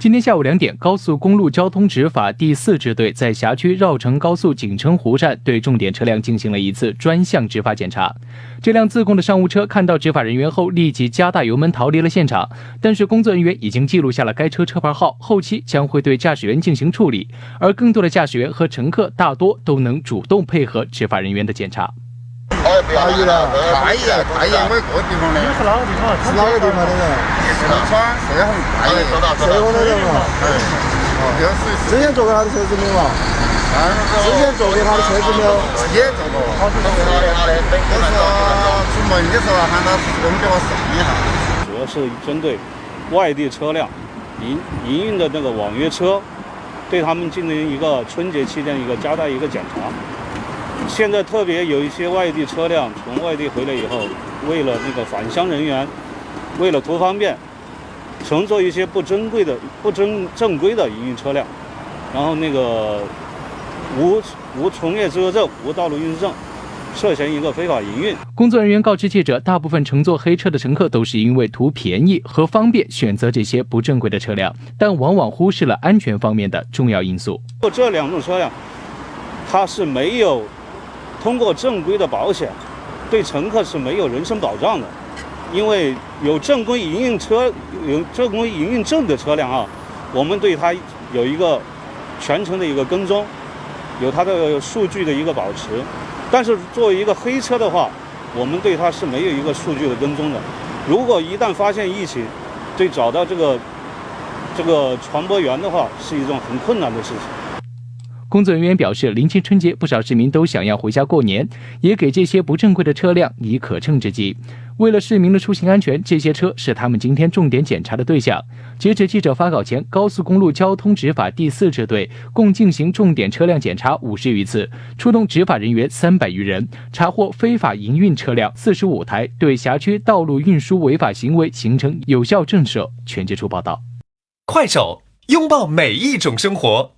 今天下午2点，高速公路交通执法第4支队在辖区绕城高速锦城湖站对重点车辆进行了一次专项执法检查。这辆自贡的商务车看到执法人员后，立即加大油门逃离了现场。但是工作人员已经记录下了该车车牌号，后期将会对驾驶员进行处理。而更多的驾驶员和乘客大多都能主动配合执法人员的检查。可以了，可以了，可以。我各地方的。你是哪个地方？是哪个地方的人？四川沱洪大爷。沱洪的人嘛。之前坐过他的车子没有嘛？之前坐过他的车子没有？也坐过。就是出门的时候喊他师兄给我送一下。主要是针对外地车辆营运的那个网约车，对他们进行一个春节期间一个加大一个检查。现在特别有一些外地车辆从外地回来以后，为了那个返乡人员，为了图方便，乘坐一些不正规的营运车辆，然后那个无从业资格证、无道路运输证，涉嫌一个非法营运。工作人员告知记者，大部分乘坐黑车的乘客都是因为图便宜和方便选择这些不正规的车辆，但往往忽视了安全方面的重要因素。这2种车辆，它是没有通过正规的保险，对乘客是没有人身保障的。因为有正规营运证的车辆啊，我们对它有一个全程的一个跟踪，有它的数据的一个保持。但是作为一个黑车的话，我们对它是没有一个数据的跟踪的。如果一旦发现疫情，对找到这个传播源的话，是一种很困难的事情。工作人员表示，临近春节，不少市民都想要回家过年，也给这些不正规的车辆以可乘之机。为了市民的出行安全，这些车是他们今天重点检查的对象。截止记者发稿前，高速公路交通执法第4支队共进行重点车辆检查50余次，出动执法人员300余人，查获非法营运车辆45台，对辖区道路运输违法行为形成有效震慑。全接触报道。快手，拥抱每一种生活。